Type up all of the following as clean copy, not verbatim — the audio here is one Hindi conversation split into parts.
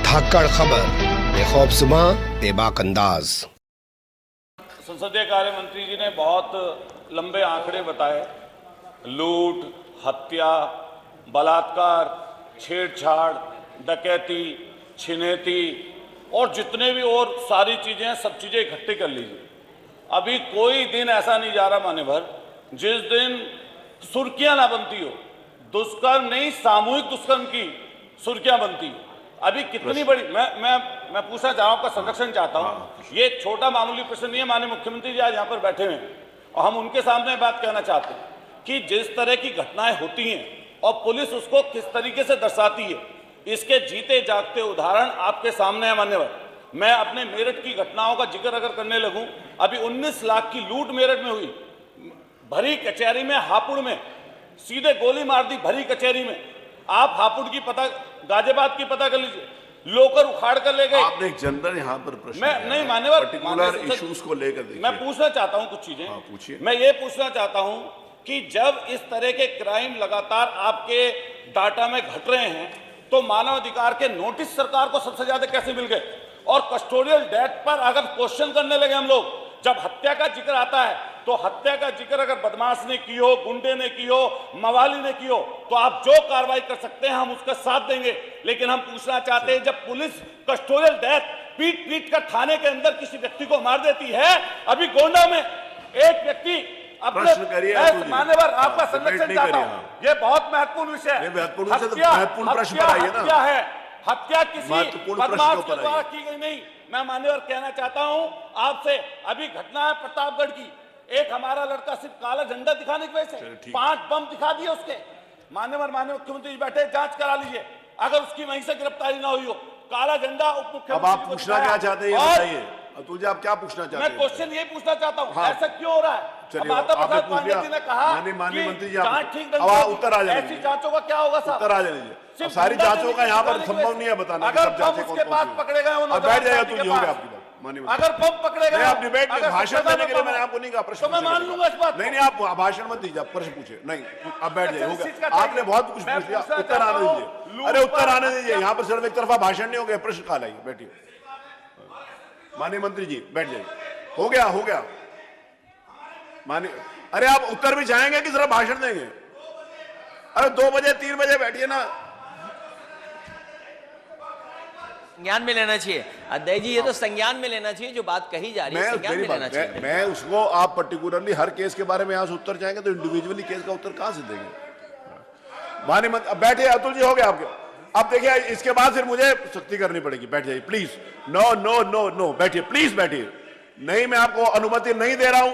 धाकड़ खबर, बेखौफजुमा बेबाक अंदाज। संसदीय कार्य मंत्री जी ने बहुत लंबे आंकड़े बताए। लूट, हत्या, बलात्कार, छेड़छाड़, डकैती, छिनैती और जितने भी और सारी चीजें हैं, सब चीजें इकट्ठी कर लीजिए। अभी कोई दिन ऐसा नहीं जा रहा माने भर जिस दिन सुर्खियां ना बनती हो। दुष्कर्म नहीं, सामूहिक दुष्कर्म की सुर्खियां बनती हो। अभी कितनी बड़ी मैं पूछना चाह रहा हूं, आपका संरक्षण चाहता हूं। ये छोटा मामूली प्रश्न नहीं है। माननीय मुख्यमंत्री जी आज यहाँ पर बैठे हुए हैं और हम उनके सामने बात कहना चाहते हैं कि जिस तरह की घटनाएं होती हैं और पुलिस उसको किस तरीके से दर्शाती है, इसके जीते जागते उदाहरण आपके सामने है मान्यवर। मैं अपने मेरठ की घटनाओं का जिक्र अगर करने लगूं, अभी 19 लाख की लूट मेरठ में हुई। भरी कचहरी में, हापुड़ में सीधे गोली मार दी भरी कचहरी में। आप हापुड़ की पता, गाजियाबाद की पता कर लीजिए, लोकर उखाड़ कर ले गए। आपने एक जनरल यहाँ पर प्रश्न मैं नहीं मान्यवर, पर्टिकुलर इश्यूज को लेकर देखिए। मैं पूछना चाहता हूं कुछ चीजें। पूछिए। मैं ये पूछना चाहता हूं कि जब इस तरह के क्राइम लगातार आपके डाटा में घट रहे हैं तो मानवाधिकार के नोटिस सरकार को सबसे ज्यादा कैसे मिल गए? और कस्टोडियल डेथ पर अगर क्वेश्चन करने लगे हम लोग, जब हत्या का जिक्र आता है तो हत्या का जिक्र अगर बदमाश ने की हो, गुंडे ने की हो, मवाली ने की हो, तो आप जो कार्रवाई कर सकते हैं हम उसका साथ देंगे। लेकिन हम पूछना चाहते हैं, जब पुलिस कस्टोडियल डेथ पीट पीट कर थाने के अंदर किसी व्यक्ति को मार देती है, अभी गोंडा में एक व्यक्ति अपने मान्यवर आपका संरक्षण चाहता हूं, ये बहुत महत्वपूर्ण विषय है। महत्वपूर्ण प्रश्न पर आइए ना। हत्या है, हत्या किसी बदमाश के द्वारा की गई नहीं। मैं मान्यवर कहना चाहता हूं आपसे, अभी घटना है प्रतापगढ़ की, एक हमारा लड़का सिर्फ काला झंडा दिखाने की वजह से 5 बम दिखा दिए उसके। मान्यवर माननीय मुख्यमंत्री जी बैठे, जांच करा लीजिए। अगर उसकी वहीं से गिरफ्तारी ना हुई हो, काला झंडा उप मुख्यमंत्री। अब आप पूछना क्या चाहते हैं ये बताइए। अतुल जी आप क्या पूछना चाहते हैं? मैं क्वेश्चन ये पूछना चाहता हूँ, ऐसा क्यों हो रहा है? माता प्रसाद पांडे जी ने कहा माननीय मंत्री जी जांच ठीक अब उत्तर आ जाए, ऐसी जांचों का क्या होगा साहब? उत्तर आ जाए। सारी जांचों का यहाँ पर संभव नहीं है बताना। अगर बम उसके पास पकड़े गए, बैठ जाएगा तो नहीं होगा आपकी बात। अगर बम पकड़े गए, आप डिबेट में भाषण देने के लिए मैंने आपको नहीं कहा प्रश्न, तो मैं मान लूंगा इस बात। नहीं आप भाषण मत दीजिए, आप प्रश्न पूछे। नहीं अब बैठ जाइए, होगा। आपने बहुत कुछ पूछ लिया, उत्तर आने दीजिए। अरे उत्तर आने दीजिए, यहाँ पर सिर्फ एक तरफा भाषण नहीं हो गया, प्रश्न काल आइए, बैठिए। माननीय मंत्री जी बैठ जाइए। हो गया माननीय। अरे आप उत्तर भी चाहेंगे कि सिर्फ भाषण देंगे? अरे 2 बजे 3 बजे बैठिए ना। संज्ञान में लेना चाहिए अध्यक्ष जी, ये तो संज्ञान में लेना चाहिए जो बात कही जा रही है, संज्ञान में लेना चाहिए। मैं उसको, आप पर्टिकुलरली हर केस के बारे में यहां से उत्तर चाहेंगे तो इंडिविजुअली केस का उत्तर कहां से देंगे? माननीय मंत्री अब बैठिए। अतुल जी हो गया आपके। अब देखिए इसके बाद फिर मुझे सख्ती करनी पड़ेगी। बैठ जाइए please. No no no no, बैठिए प्लीज बैठिए। नहीं मैं आपको अनुमति नहीं दे रहा हूं,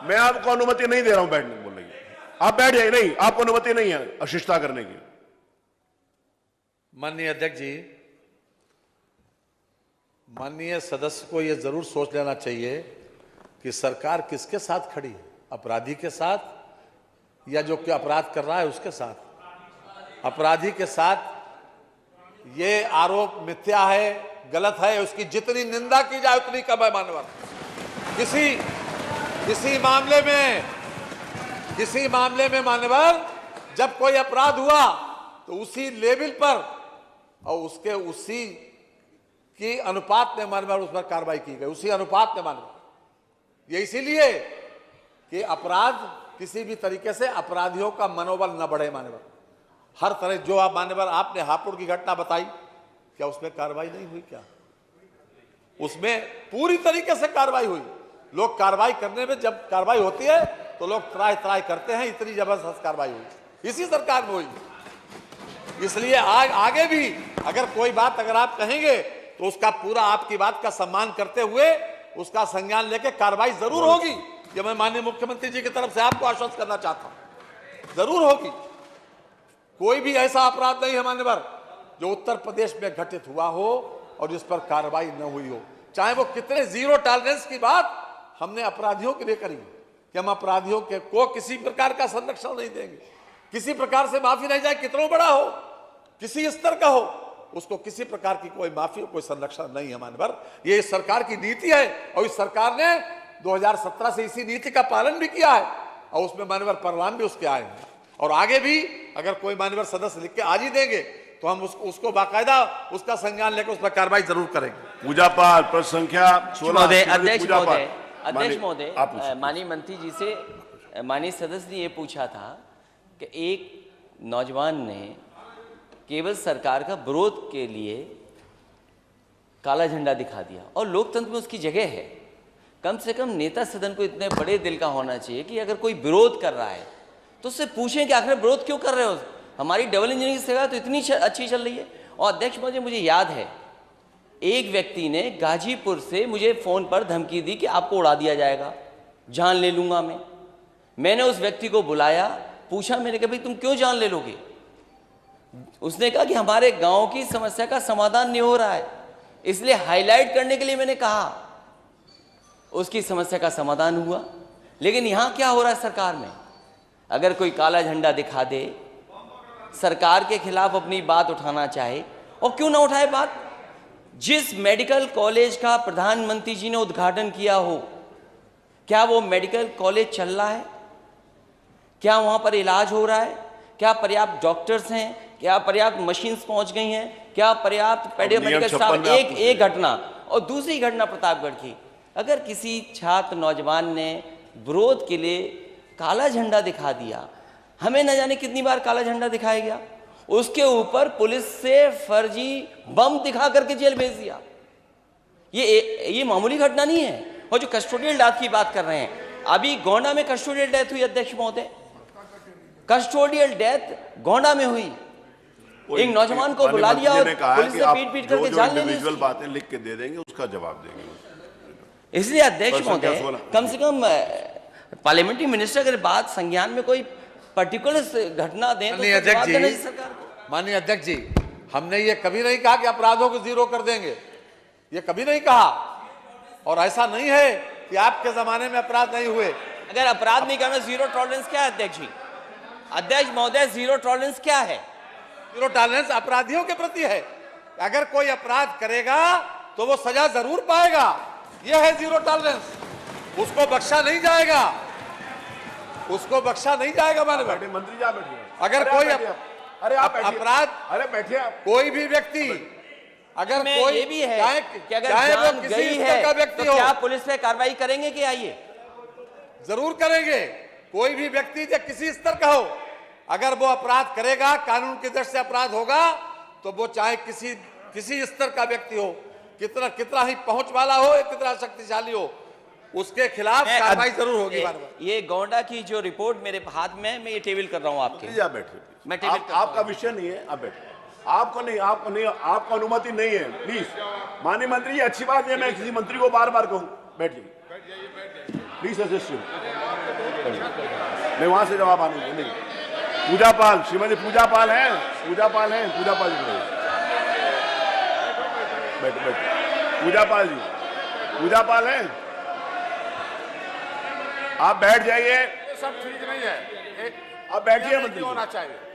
मैं आपको अनुमति नहीं दे रहा हूं बैठने को, बोल रही है। आप बैठ जाइए। नहीं आपको अनुमति नहीं है अशिष्टता करने की। माननीय अध्यक्ष जी, माननीय सदस्य को यह जरूर सोच लेना चाहिए कि सरकार किसके साथ खड़ी है, अपराधी के साथ या जो कि अपराध कर रहा है उसके साथ। अपराधी के साथ ये आरोप मिथ्या है, गलत है, उसकी जितनी निंदा की जाए उतनी कम है मानवर। किसी मामले में मानवर जब कोई अपराध हुआ तो उसी लेवल पर और उसके उसी की अनुपात में मानवर उस पर कार्रवाई की गई, उसी अनुपात में मानवर। ये इसीलिए कि अपराध किसी भी तरीके से अपराधियों का मनोबल न बढ़े मानवर। हर तरह जो आप मान्यवर आपने हापुड़ की घटना बताई, क्या उसमें कार्रवाई नहीं हुई? क्या उसमें पूरी तरीके से कार्रवाई हुई। लोग कार्रवाई करने में, जब कार्रवाई होती है तो लोग त्राय करते हैं, इतनी जबरदस्त कार्रवाई हुई इसी सरकार में हुई। इसलिए आगे भी अगर कोई बात अगर आप कहेंगे तो उसका पूरा आपकी बात का सम्मान करते हुए उसका संज्ञान लेके कार्रवाई जरूर होगी। ये मैं माननीय मुख्यमंत्री जी की तरफ से आपको आश्वस्त करना चाहता हूं, जरूर होगी। कोई भी ऐसा अपराध नहीं है मान्यवर जो उत्तर प्रदेश में घटित हुआ हो और जिस पर कार्रवाई न हुई हो, चाहे वो कितने जीरो टॉलरेंस की बात हमने अपराधियों के लिए करी कि हम अपराधियों के को किसी प्रकार का संरक्षण नहीं देंगे, किसी प्रकार से माफी नहीं जाए, कितना बड़ा हो, किसी स्तर का हो, उसको किसी प्रकार की कोई माफी, कोई संरक्षण नहीं है मान्यवर। ये इस सरकार की नीति है और इस सरकार ने 2017 से इसी नीति का पालन भी किया है और उसमें मान्यवर परिणाम भी उसके आए हैं। और आगे भी अगर कोई मान्यवर सदस्य लिख के आज ही देंगे तो हम उसको बाकायदा उसका संज्ञान लेकर उस पर कार्रवाई जरूर करेंगे। पूजापाल प्रश्न संख्या 16। महोदय, अध्यक्ष महोदय, माननीय मंत्री जी से माननीय सदस्य ने ये पूछा था कि एक नौजवान ने केवल सरकार का विरोध के लिए काला झंडा दिखा दिया और लोकतंत्र में उसकी जगह है। कम से कम नेता सदन को इतने बड़े दिल का होना चाहिए कि अगर कोई विरोध कर रहा है तो उससे पूछें कि आखिर विरोध क्यों कर रहे हो, हमारी डबल इंजन की सेवा तो इतनी अच्छी चल रही है। और अध्यक्ष महोदय, मुझे याद है एक व्यक्ति ने गाजीपुर से मुझे फोन पर धमकी दी कि आपको उड़ा दिया जाएगा, जान ले लूंगा मैंने उस व्यक्ति को बुलाया, पूछा, मैंने कहा भाई तुम क्यों जान ले लोगे? उसने कहा कि हमारे गांव की समस्या का समाधान नहीं हो रहा है, इसलिए हाईलाइट करने के लिए मैंने कहा। उसकी समस्या का समाधान हुआ। लेकिन यहां क्या हो रहा है सरकार में, अगर कोई काला झंडा दिखा दे, सरकार के खिलाफ अपनी बात उठाना चाहे, और क्यों ना उठाए बात। जिस मेडिकल कॉलेज का प्रधानमंत्री जी ने उद्घाटन किया हो, क्या वो मेडिकल कॉलेज चल रहा है? क्या वहां पर इलाज हो रहा है? क्या पर्याप्त डॉक्टर्स हैं? क्या पर्याप्त मशीन्स पहुंच गई हैं? क्या पर्याप्त मेडिकल स्टाफ? एक घटना। और दूसरी घटना प्रतापगढ़ की, अगर किसी छात्र नौजवान ने विरोध के लिए काला झंडा दिखा दिया, हमें न जाने कितनी बार काला झंडा दिखाया गया, उसके ऊपर पुलिस से फर्जी बम दिखा करके जेल भेज दिया। ये मामूली घटना नहीं है। और जो कस्टोडियल डेथ की बात कर रहे हैं, अभी गोंडा में कस्टोडियल डेथ हुई अध्यक्ष महोदय, कस्टोडियल डेथ गोंडा में हुई। एक नौजवान को बुला लिया और पुलिस ने पीट करके जान ले ली। बातें लिख के दे देंगे, उसका जवाब देंगे। इसलिए अध्यक्ष महोदय, कम से कम पार्लियामेंट्री मिनिस्टर अगर बात संज्ञान में कोई पर्टिकुलर घटना दें तो जवाब देना चाहिए सरकार को। माननीय अध्यक्ष जी, हमने ये कभी नहीं कहा कि अपराधों को जीरो कर देंगे, ये कभी नहीं कहा। और ऐसा नहीं है कि आपके जमाने में अपराध नहीं हुए। अगर अपराध नहीं करना, जीरो टॉलरेंस क्या है अध्यक्ष जी? अध्यक्ष महोदय, जीरो टॉलरेंस क्या है? जीरो टॉलरेंस अपराधियों के प्रति है। अगर कोई अपराध करेगा तो वो सजा जरूर पाएगा, यह है जीरो टॉलरेंस। उसको बख्शा नहीं जाएगा, उसको बख्शा नहीं जाएगा। माननीय मंत्री जी बैठिए। अगर कोई अपराध, अरे बैठिए आप। कोई भी व्यक्ति, अगर कोई ये भी है कि अगर चाहे वो जान किसी गई स्तर है का व्यक्ति तो हो, क्या पुलिस पे कार्रवाई करेंगे कि आइए? जरूर करेंगे। कोई भी व्यक्ति जो किसी स्तर का हो, अगर वो अपराध करेगा, कानून की दृष्टि से अपराध होगा, तो वो चाहे किसी स्तर का व्यक्ति हो, कितना ही पहुंच वाला हो, कितना शक्तिशाली हो, उसके खिलाफ कार्रवाई जरूर होगी। ये गोंडा की जो रिपोर्ट मेरे हाथ में, मैं ये टेबल कर रहा हूं आपके। आप बैठिए, मैं टेबल आपका विषय नहीं है, आप बैठिए। आपको नहीं, आपको अनुमति नहीं है, प्लीज। माननीय मंत्री जी, अच्छी बात है, मैं किसी मंत्री को बार बार कहूं, बैठिए प्लीज, असिस्ट। मैं वहां से जवाब आने नहीं। पूजापाल, श्रीमती पूजापाल हैं, पूजापाल जी बैठ। पूजापाल जी, पूजापाल हैं, आप बैठ जाइए। सब ठीक नहीं है, आप बैठिए मंत्री। होना चाहिए।